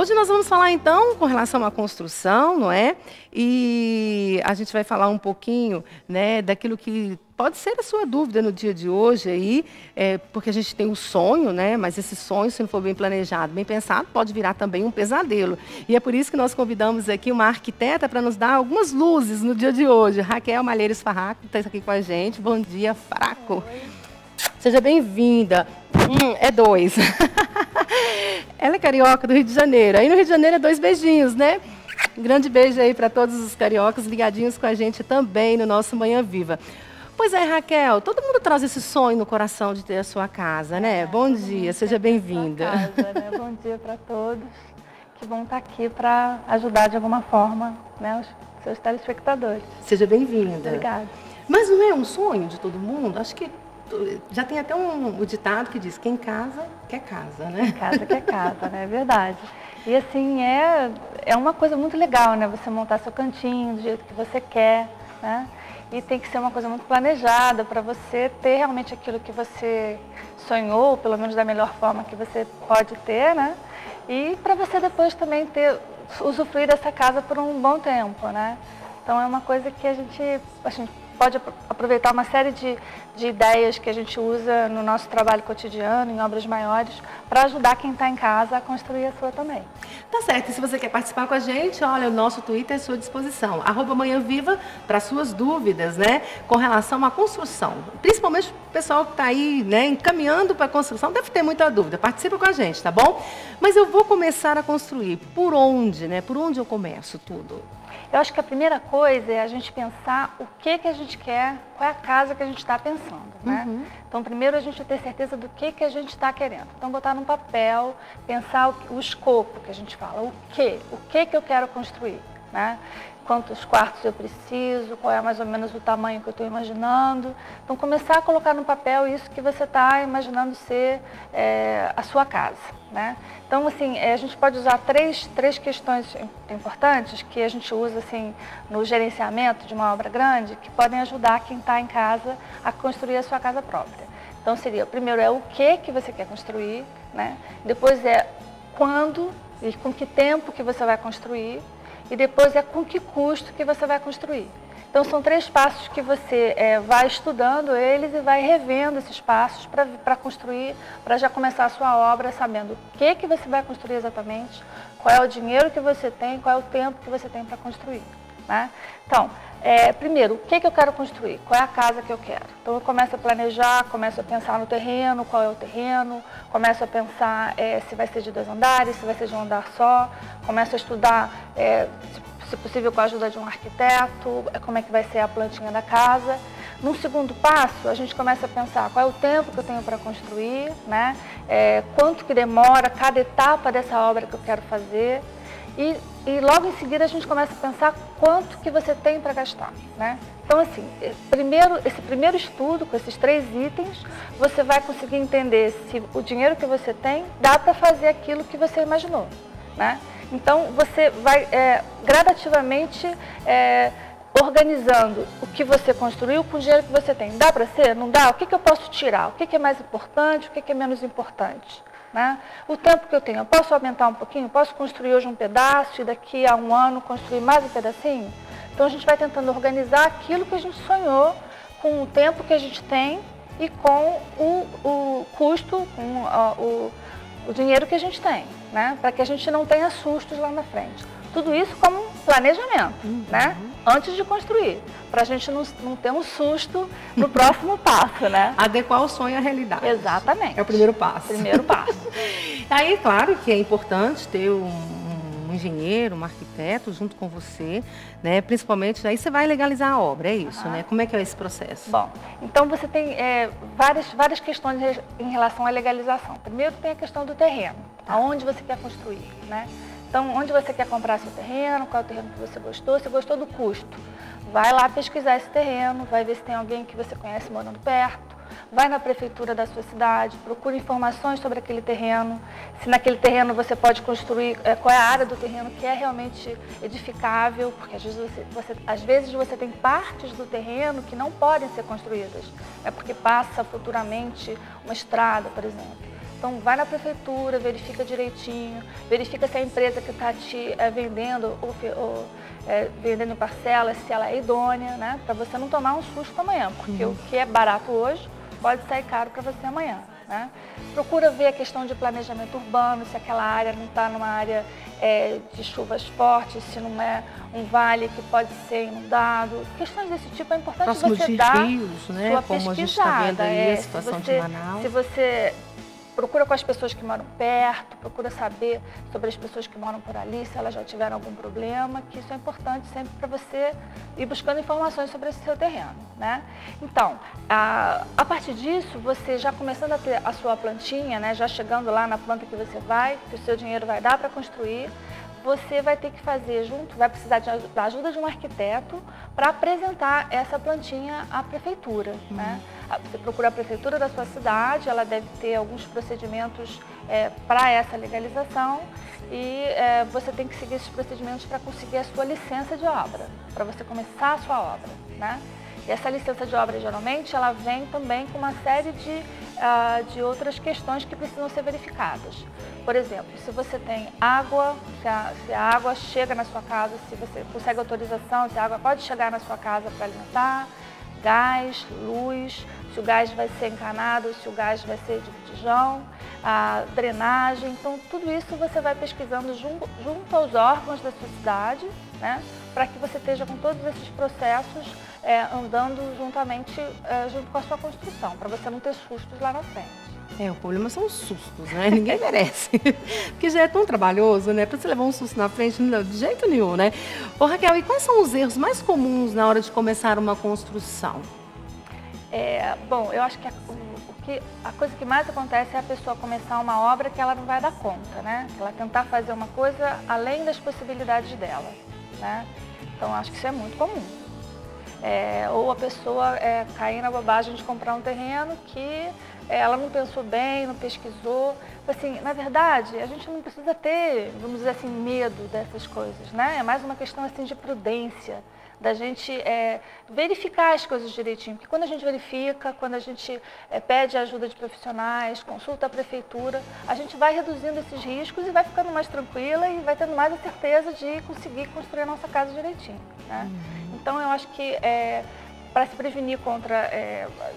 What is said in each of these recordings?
Hoje nós vamos falar então com relação à construção, não é? E a gente vai falar um pouquinho, né, daquilo que pode ser a sua dúvida no dia de hoje aí, porque a gente tem um sonho, né? Mas esse sonho, se não for bem planejado, bem pensado, pode virar também um pesadelo. E é por isso que nós convidamos aqui uma arquiteta para nos dar algumas luzes no dia de hoje. Raquel Malheiros Farraco está aqui com a gente. Bom dia, Fraco. Oi. Seja bem-vinda. É 2. Ela é carioca do Rio de Janeiro. Aí no Rio de Janeiro é 2 beijinhos, né? Um grande beijo aí para todos os cariocas ligadinhos com a gente também no nosso Manhã Viva. Pois é, Raquel, todo mundo traz esse sonho no coração de ter a sua casa, né? Bom dia, seja bem-vinda. Né? Bom dia para todos. Que bom estar aqui para ajudar de alguma forma, né, os seus telespectadores. Seja bem-vinda. Obrigada. Mas não é um sonho de todo mundo? Acho que já tem até o ditado que diz, quem casa, quer casa, né? Quem casa, quer casa, né? É verdade. E assim, é uma coisa muito legal, né? Você montar seu cantinho do jeito que você quer, né? E tem que ser uma coisa muito planejada para você ter realmente aquilo que você sonhou, pelo menos da melhor forma que você pode ter, né? E para você depois também usufruir dessa casa por um bom tempo, né? Então é uma coisa que a gente pode aproveitar uma série de ideias que a gente usa no nosso trabalho cotidiano, em obras maiores, para ajudar quem está em casa a construir a sua também. Tá certo, e se você quer participar com a gente, olha, o nosso Twitter é à sua disposição, @manhãviva, para suas dúvidas, né, com relação à construção. Principalmente o pessoal que está aí, né, encaminhando para a construção, deve ter muita dúvida, participa com a gente, tá bom? Mas eu vou começar a construir, por onde, né, por onde eu começo tudo? Eu acho que a primeira coisa é a gente pensar o que a gente quer, qual é a casa que a gente está pensando, né? Então, primeiro a gente ter certeza do que a gente está querendo. Então, botar num papel, pensar o escopo que a gente fala, o que eu quero construir, né? Quantos quartos eu preciso, qual é mais ou menos o tamanho que eu estou imaginando. Então, começar a colocar no papel isso que você está imaginando ser a sua casa, né? Então, assim, a gente pode usar três questões importantes que a gente usa, assim, no gerenciamento de uma obra grande, que podem ajudar quem está em casa a construir a sua casa própria. Então, seria, primeiro é o que você quer construir, né? Depois é quando e com que tempo que você vai construir. E depois é com que custo que você vai construir. Então, são 3 passos que você vai estudando eles e vai revendo esses passos para construir, para já começar a sua obra sabendo o que você vai construir exatamente, qual é o dinheiro que você tem, qual é o tempo que você tem para construir, né? Então, primeiro, o que eu quero construir? Qual é a casa que eu quero? Então, eu começo a planejar, começo a pensar no terreno, qual é o terreno, começo a pensar se vai ser de 2 andares, se vai ser de um andar só, começo a estudar, se possível, com a ajuda de um arquiteto, como é que vai ser a plantinha da casa. Num segundo passo, a gente começa a pensar qual é o tempo que eu tenho para construir, né? Quanto que demora cada etapa dessa obra que eu quero fazer. E logo em seguida a gente começa a pensar quanto que você tem para gastar, né? Então, assim, esse primeiro estudo, com esses 3 itens, você vai conseguir entender se o dinheiro que você tem dá para fazer aquilo que você imaginou, né? Então, você vai gradativamente organizando o que você construiu com o dinheiro que você tem. Dá para ser? Não dá? O que eu posso tirar? O que é mais importante? O que é menos importante? Né? O tempo que eu tenho, eu posso aumentar um pouquinho? Posso construir hoje um pedaço e daqui a 1 ano construir mais um pedacinho? Então a gente vai tentando organizar aquilo que a gente sonhou com o tempo que a gente tem e com o custo, com o dinheiro que a gente tem, né? Para que a gente não tenha sustos lá na frente. Tudo isso como planejamento, né? Antes de construir, para a gente não ter um susto no próximo passo, né? Adequar o sonho à realidade. Exatamente. É o primeiro passo. Primeiro passo. Aí, claro que é importante ter um engenheiro, um arquiteto junto com você, né? Principalmente, aí você vai legalizar a obra, é isso, né? Como é que é esse processo? Bom, então você tem várias questões em relação à legalização. Primeiro tem a questão do terreno, aonde você quer construir, né? Então, onde você quer comprar seu terreno, qual é o terreno que você gostou do custo. Vai lá pesquisar esse terreno, vai ver se tem alguém que você conhece morando perto, vai na prefeitura da sua cidade, procura informações sobre aquele terreno, se naquele terreno você pode construir, qual é a área do terreno que é realmente edificável, porque às vezes você tem partes do terreno que não podem ser construídas, porque passa futuramente uma estrada, por exemplo. Então, vai na prefeitura, verifica direitinho, verifica se a empresa que está te vendendo vendendo em parcelas, se ela é idônea, né? Para você não tomar um susto amanhã, porque o que é barato hoje pode sair caro para você amanhã, né? Procura ver a questão de planejamento urbano, se aquela área não está numa área de chuvas fortes, se não é um vale que pode ser inundado. Questões desse tipo é importante próximo você de dar rios, né? sua Como a gente está vendo aí a situação de Manaus. Se você procura com as pessoas que moram perto, procura saber sobre as pessoas que moram por ali, se elas já tiveram algum problema, que isso é importante sempre para você ir buscando informações sobre esse seu terreno, né? Então, a partir disso, você já começando a ter a sua plantinha, né, já chegando lá na planta que você vai, que o seu dinheiro vai dar para construir, você vai ter que fazer vai precisar da ajuda de um arquiteto para apresentar essa plantinha à prefeitura, né? Você procura a prefeitura da sua cidade, ela deve ter alguns procedimentos para essa legalização e você tem que seguir esses procedimentos para conseguir a sua licença de obra, para você começar a sua obra, né? E essa licença de obra, geralmente, ela vem também com uma série de outras questões que precisam ser verificadas. Por exemplo, se você tem água, se a água chega na sua casa, se você consegue autorização, se a água pode chegar na sua casa para alimentar, gás, luz, se o gás vai ser encanado, se o gás vai ser de botijão, a drenagem. Então, tudo isso você vai pesquisando junto aos órgãos da sua cidade, né, para que você esteja com todos esses processos andando junto com a sua construção, para você não ter sustos lá na frente. O problema são os sustos, né? Ninguém merece. Porque já é tão trabalhoso, né? Para você levar um susto na frente, não, de jeito nenhum, né? Ô, Raquel, e quais são os erros mais comuns na hora de começar uma construção? Bom, eu acho que a coisa que mais acontece é a pessoa começar uma obra que ela não vai dar conta, né? Ela tentar fazer uma coisa além das possibilidades dela, né? Então, acho que isso é muito comum. Ou a pessoa cair na bobagem de comprar um terreno que ela não pensou bem, não pesquisou. Assim, na verdade, a gente não precisa ter, vamos dizer assim, medo dessas coisas, né? É mais uma questão assim, de prudência, da gente verificar as coisas direitinho. Porque quando a gente verifica, quando a gente pede ajuda de profissionais, consulta a prefeitura, a gente vai reduzindo esses riscos e vai ficando mais tranquila e vai tendo mais a certeza de conseguir construir a nossa casa direitinho, né? Então, eu acho que para se prevenir contra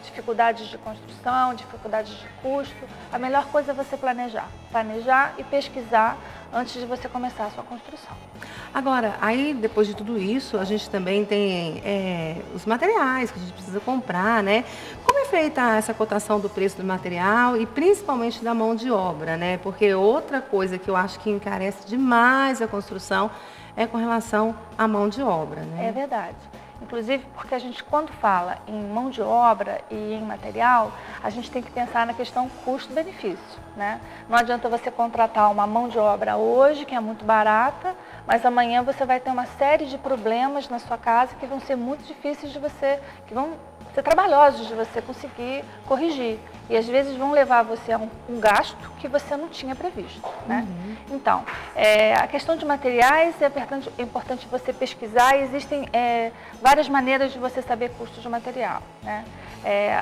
dificuldades de construção, dificuldades de custo, a melhor coisa é você planejar. Planejar e pesquisar antes de você começar a sua construção. Agora, aí depois de tudo isso, a gente também tem os materiais que a gente precisa comprar, né? Como é feita essa cotação do preço do material e principalmente da mão de obra, né? Porque outra coisa que eu acho que encarece demais a construção é com relação à mão de obra, né? É verdade. Inclusive porque a gente, quando fala em mão de obra e em material, a gente tem que pensar na questão custo-benefício, né? Não adianta você contratar uma mão de obra hoje, que é muito barata, mas amanhã você vai ter uma série de problemas na sua casa que vão ser muito difíceis que vão ser trabalhosos de você conseguir corrigir. E às vezes vão levar você a um gasto que você não tinha previsto, né? Então, a questão de materiais é importante você pesquisar e existem várias maneiras de você saber custos de material, né?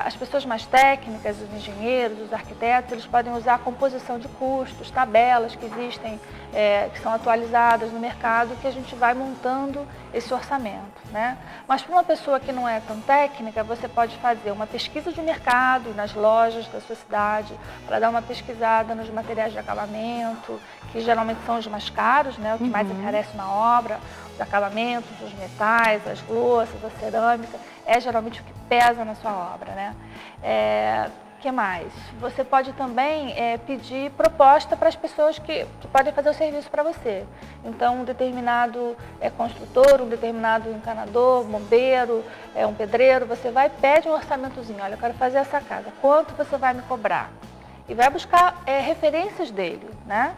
As pessoas mais técnicas, os engenheiros, os arquitetos, eles podem usar a composição de custos, tabelas que existem, que são atualizadas no mercado, que a gente vai montando esse orçamento, né? Mas para uma pessoa que não é tão técnica, você pode fazer uma pesquisa de mercado nas lojas da sua cidade, para dar uma pesquisada nos materiais de acabamento, que geralmente são os mais caros, né? O que mais encarece na obra, os acabamentos, os metais, as louças, a cerâmica, geralmente o que pesa na sua obra, né? O que mais? Você pode também pedir proposta para as pessoas que podem fazer o serviço para você. Então, um determinado construtor, um determinado encanador, bombeiro, um pedreiro, você vai e pede um orçamentozinho. Olha, eu quero fazer essa casa, quanto você vai me cobrar? E vai buscar referências dele, né?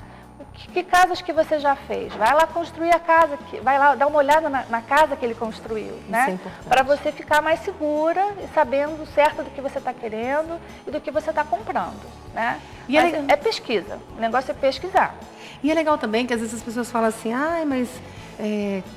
Que casas que você já fez? Vai lá construir a casa, vai lá dar uma olhada na casa que ele construiu, né? Para você ficar mais segura e sabendo certo do que você está querendo e do que você está comprando, né? E é pesquisa, o negócio é pesquisar. E é legal também que às vezes as pessoas falam assim, ai, mas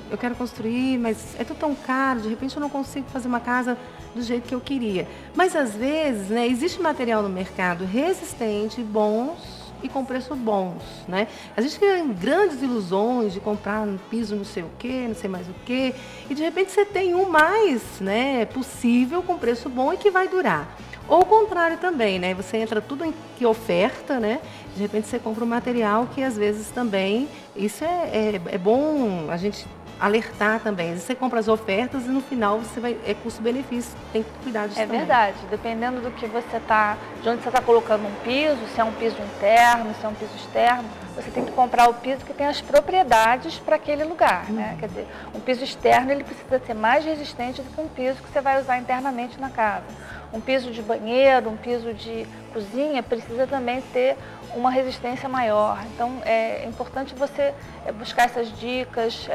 eu quero construir, mas é tudo tão caro, de repente eu não consigo fazer uma casa do jeito que eu queria. Mas às vezes, né, existe material no mercado resistente, bons e com preço bons, né? A gente tem grandes ilusões de comprar um piso não sei o quê, não sei mais o quê, e de repente você tem um mais, né, possível com preço bom e que vai durar. Ou o contrário também, né? Você entra tudo em que oferta, né? De repente você compra um material que às vezes também, isso é bom a gente alertar também. Às vezes você compra as ofertas e no final você vai, é custo-benefício, tem que cuidar disso também. É verdade, dependendo do que você está, de onde você está colocando um piso, se é um piso interno, se é um piso externo, você tem que comprar o piso que tem as propriedades para aquele lugar, né? Quer dizer, um piso externo ele precisa ser mais resistente do que um piso que você vai usar internamente na casa. Um piso de banheiro, um piso de cozinha precisa também ter uma resistência maior. Então, é importante você buscar essas dicas,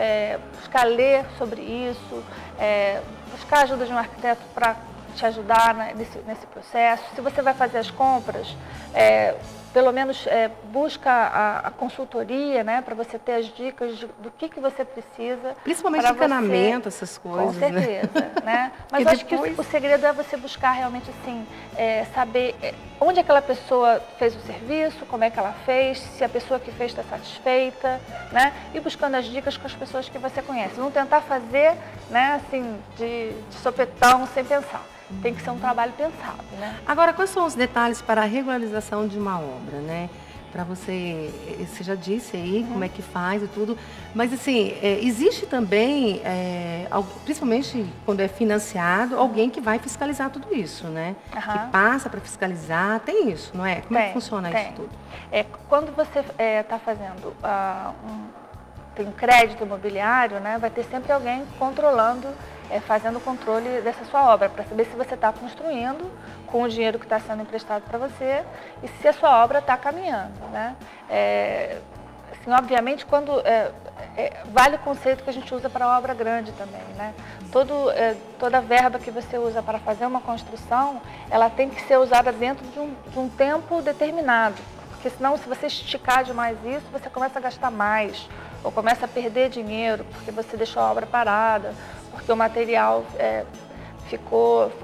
buscar ler sobre isso, buscar a ajuda de um arquiteto para te ajudar nesse processo. Se você vai fazer as compras, pelo menos busca a consultoria, né, para você ter as dicas do que você precisa. Principalmente encanamento, essas coisas. Com certeza, né? Mas eu acho que o segredo é você buscar realmente assim, saber onde aquela pessoa fez o serviço, como é que ela fez, se a pessoa que fez está satisfeita, né? E buscando as dicas com as pessoas que você conhece. Não tentar fazer, né, assim, de sopetão, sem pensar. Tem que ser um trabalho pensado, né? Agora, quais são os detalhes para a regularização de uma obra, né? Para você já disse aí como é que faz e tudo, mas assim, existe também, principalmente quando é financiado, alguém que vai fiscalizar tudo isso, né? Que passa para fiscalizar, tem isso, não é? Como é que funciona isso tudo? Quando você está fazendo tem um crédito imobiliário, né? Vai ter sempre alguém controlando, fazendo o controle dessa sua obra, para saber se você está construindo com o dinheiro que está sendo emprestado para você e se a sua obra está caminhando, né? Assim, obviamente, quando vale o conceito que a gente usa para obra grande também, né? Toda verba que você usa para fazer uma construção, ela tem que ser usada dentro de um tempo determinado, porque senão, se você esticar demais isso, você começa a gastar mais, ou começa a perder dinheiro, porque você deixou a obra parada, porque o material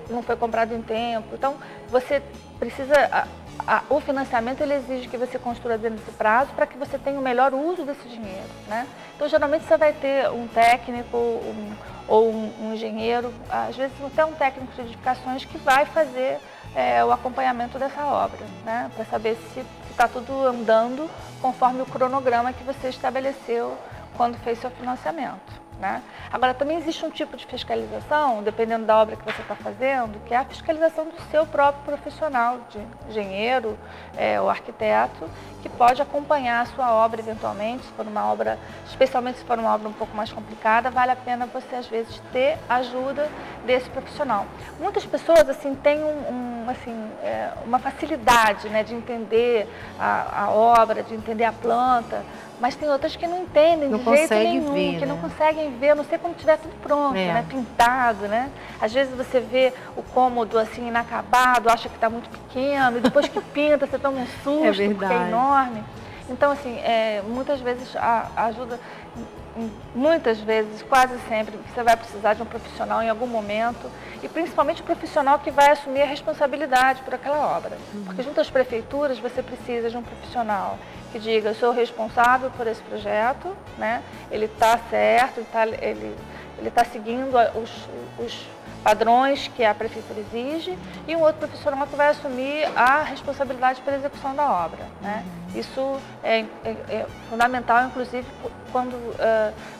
não foi comprado em tempo. Então, você precisa, o financiamento ele exige que você construa dentro desse prazo para que você tenha o melhor uso desse dinheiro, né? Então, geralmente você vai ter um técnico ou um engenheiro, às vezes até um técnico de edificações que vai fazer o acompanhamento dessa obra, né? Para saber se está tudo andando conforme o cronograma que você estabeleceu quando fez seu financiamento, né? Agora, também existe um tipo de fiscalização, dependendo da obra que você está fazendo, que é a fiscalização do seu próprio profissional, de engenheiro ou arquiteto, que pode acompanhar a sua obra eventualmente, se for uma obra, especialmente se for uma obra um pouco mais complicada, vale a pena você, às vezes, ter ajuda desse profissional. Muitas pessoas, assim, têm uma facilidade, né, de entender a obra, de entender a planta, mas tem outras que não entendem de jeito nenhum, que não conseguem ver, a não ser quando estiver tudo pronto, né, pintado, né? Às vezes você vê o cômodo assim inacabado, acha que está muito pequeno, e depois que pinta você toma um susto, porque é enorme. Então, assim, muitas vezes muitas vezes, quase sempre, você vai precisar de um profissional em algum momento, e principalmente o profissional que vai assumir a responsabilidade por aquela obra. Porque junto às prefeituras você precisa de um profissional que diga, eu sou responsável por esse projeto, né? Ele está certo, ele está seguindo os padrões que a prefeitura exige, e um outro profissional que vai assumir a responsabilidade pela execução da obra, né? Isso é fundamental, inclusive, quando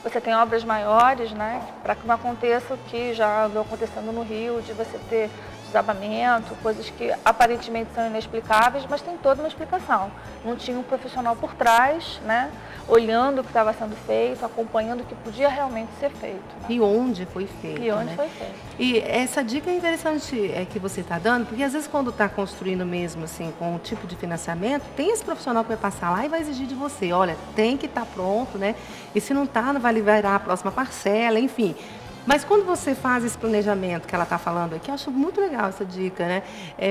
você tem obras maiores, né? Para que não aconteça o que já andou acontecendo no Rio, de você ter desabamento, coisas que aparentemente são inexplicáveis, mas tem toda uma explicação. Não tinha um profissional por trás, né, olhando o que estava sendo feito, acompanhando o que podia realmente ser feito. Né? E onde foi feito. E onde foi feito. E essa dica é interessante que você está dando, porque às vezes quando está construindo mesmo assim, com um tipo de financiamento, tem esse profissional que vai passar lá e vai exigir de você, olha, tem que estar pronto, né? E se não está, não vai liberar a próxima parcela, enfim. Mas quando você faz esse planejamento que ela está falando aqui, eu acho muito legal essa dica, né?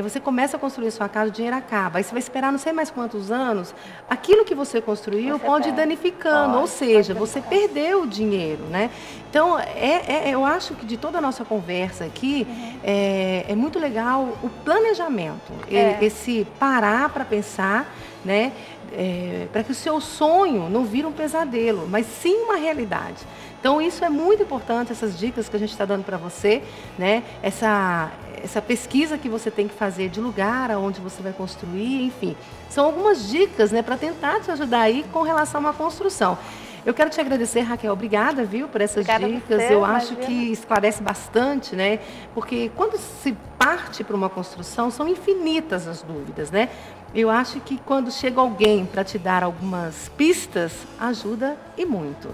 Você começa a construir sua casa, o dinheiro acaba. Aí você vai esperar não sei mais quantos anos, aquilo que você construiu pode ir danificando, ou seja, você perdeu o dinheiro, né? Então, eu acho que de toda a nossa conversa aqui, é muito legal o planejamento, esse parar para pensar, né? Para que o seu sonho não vire um pesadelo, mas sim uma realidade. Então, isso é muito importante, essas dicas que a gente está dando para você, né? Essa pesquisa que você tem que fazer de lugar aonde você vai construir, enfim. São algumas dicas, né, para tentar te ajudar aí com relação a uma construção. Eu quero te agradecer, Raquel, obrigada, viu, por essas dicas. Eu acho que esclarece bastante, né? Porque quando se parte para uma construção, são infinitas as dúvidas, né? Eu acho que quando chega alguém para te dar algumas pistas, ajuda e muito.